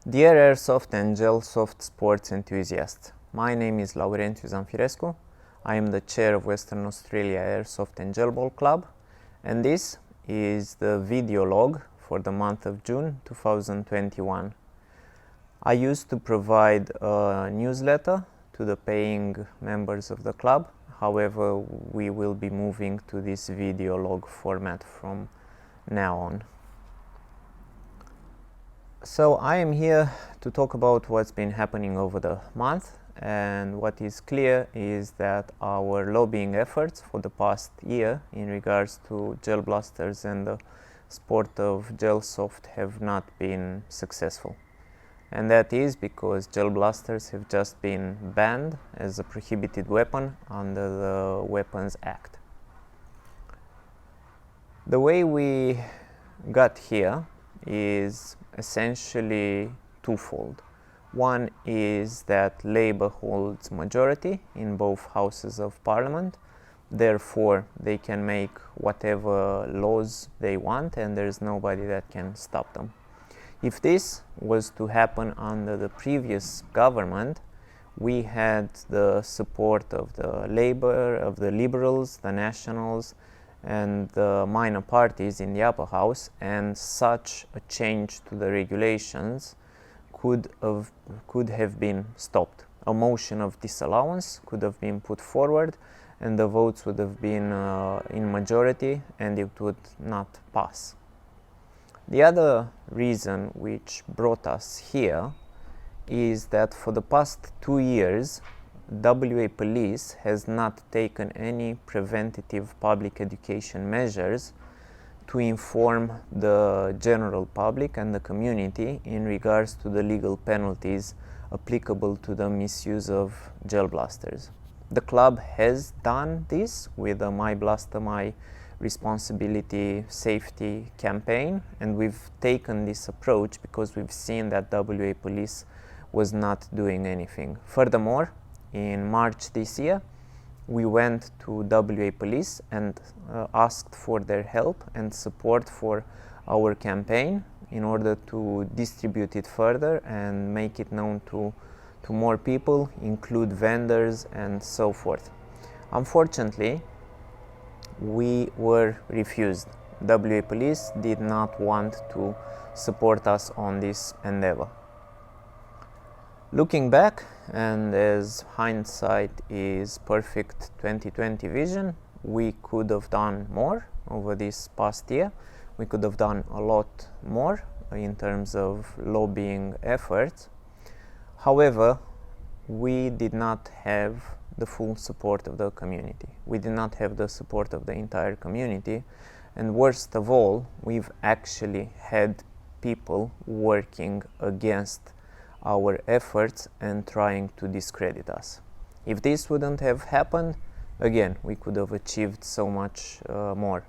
Dear Airsoft and Gelsoft sports enthusiasts, my name is Laurențiu Zanfirescu. I am the chair of Western Australia Airsoft and Gelball Club, and this is the video log for the month of June 2021. I used to provide a newsletter to the paying members of the club. However, we will be moving to this video log format from now on. So I am here to talk about what's been happening over the month, and what is clear is that our lobbying efforts for the past year in regards to gel blasters and the sport of Gelsoft have not been successful. And that is because gel blasters have just been banned as a prohibited weapon under the Weapons Act. The way we got here is essentially twofold. One is that Labour holds majority in both houses of parliament, therefore they can make whatever laws they want and there's nobody that can stop them. If this was to happen under the previous government, we had the support of the Labour, of the Liberals, the Nationals, and the minor parties in the upper house, and such a change to the regulations could have been stopped. A motion of disallowance could have been put forward and the votes would have been in majority and it would not pass. The other reason which brought us here is that for the past 2 years WA Police has not taken any preventative public education measures to inform the general public and the community in regards to the legal penalties applicable to the misuse of gel blasters. The club has done this with the My Blaster My Responsibility Safety campaign, and we've taken this approach because we've seen that WA Police was not doing anything. Furthermore, in March this year, we went to WA Police and asked for their help and support for our campaign in order to distribute it further and make it known to more people, include vendors and so forth. Unfortunately, we were refused. WA Police did not want to support us on this endeavor. Looking back, and as hindsight is perfect 2020 vision, we could have done more over this past year. We could have done a lot more in terms of lobbying efforts. However, we did not have the full support of the community. We did not have the support of the entire community, and worst of all, we've actually had people working against our efforts and trying to discredit us. If this wouldn't have happened, again, we could have achieved so much more.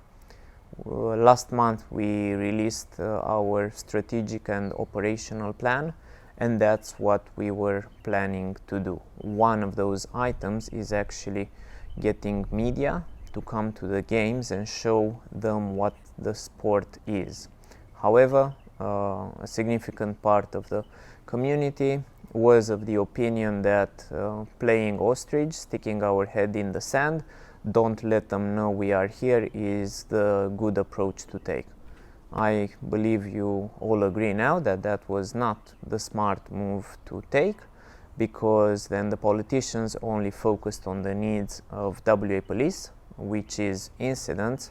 Last month we released our strategic and operational plan, and that's what we were planning to do. One of those items is actually getting media to come to the games and show them what the sport is. However, a significant part of the community was of the opinion that playing ostrich, sticking our head in the sand, don't let them know we are here, is the good approach to take. I believe you all agree now that that was not the smart move to take, because then the politicians only focused on the needs of WA Police, which is incidents,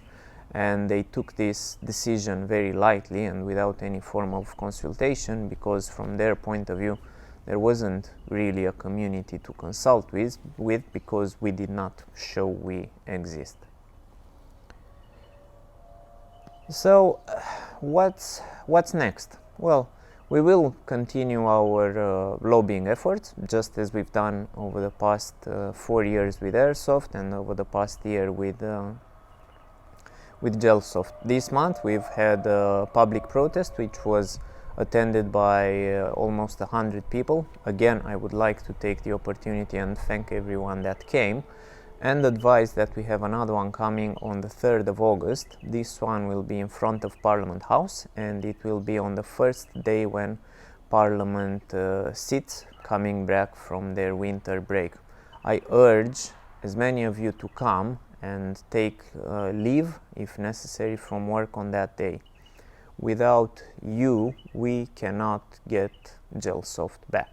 and they took this decision very lightly and without any form of consultation, because from their point of view there wasn't really a community to consult with because we did not show we exist. So what's next? Well, we will continue our lobbying efforts just as we've done over the past 4 years with Airsoft and over the past year with Gelsoft. This month we've had a public protest which was attended by almost 100 people. Again, I would like to take the opportunity and thank everyone that came, and advise that we have another one coming on the 3rd of August. This one will be in front of Parliament House, and it will be on the first day when Parliament seats coming back from their winter break. I urge as many of you to come and take leave, if necessary, from work on that day. Without you, we cannot get Airsoft back.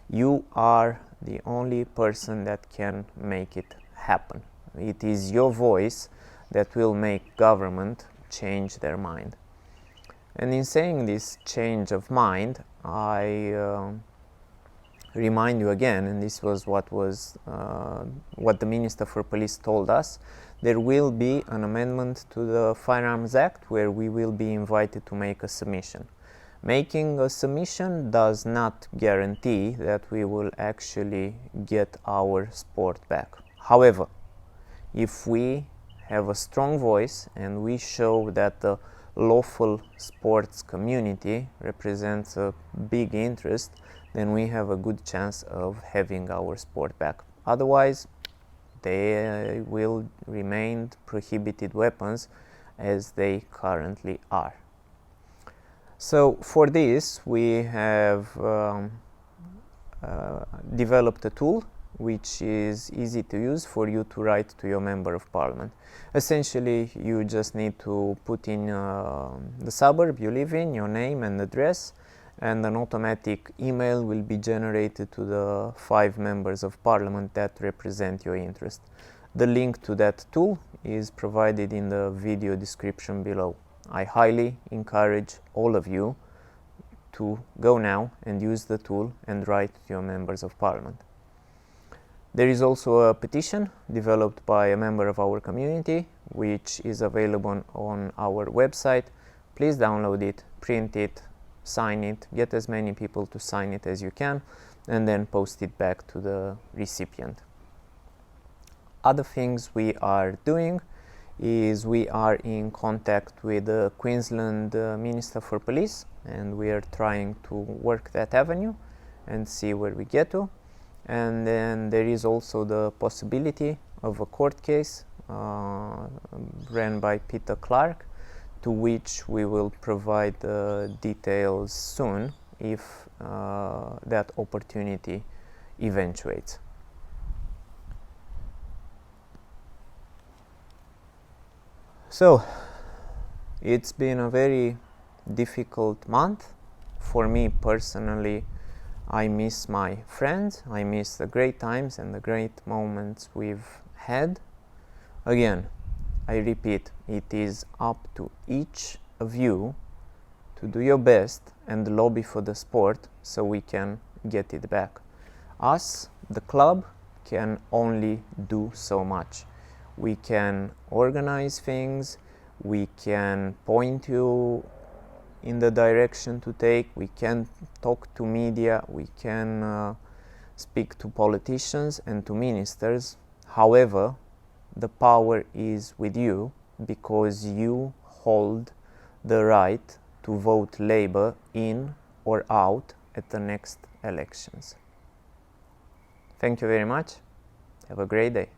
You are the only person that can make it happen. It is your voice that will make government change their mind. And in saying this change of mind, I remind you again, and this was what the Minister for Police told us, there will be an amendment to the Firearms Act where we will be invited to make a submission. Making a submission does not guarantee that we will actually get our sport back. However, if we have a strong voice and we show that the lawful sports community represents a big interest, then we have a good chance of having our sport back. Otherwise, they will remain prohibited weapons as they currently are. So for this, we have developed a tool which is easy to use for you to write to your member of parliament. Essentially, you just need to put in the suburb you live in, your name and address, and an automatic email will be generated to the 5 members of parliament that represent your interest. The link to that tool is provided in the video description below. I highly encourage all of you to go now and use the tool and write to your members of parliament. There is also a petition developed by a member of our community, which is available on our website. Please download it, print it, sign it, get as many people to sign it as you can, and then post it back to the recipient. Other things we are doing is we are in contact with the Queensland Minister for Police, and we are trying to work that avenue and see where we get to. And then there is also the possibility of a court case ran by Peter Clark, to which we will provide details soon if that opportunity eventuates. So, it's been a very difficult month. For me personally, I miss my friends, I miss the great times and the great moments we've had. Again, I repeat, it is up to each of you to do your best and lobby for the sport so we can get it back. Us, the club, can only do so much. We can organize things, we can point you in the direction to take, we can talk to media, we can speak to politicians and to ministers. However, the power is with you because you hold the right to vote Labour in or out at the next elections. Thank you very much. Have a great day.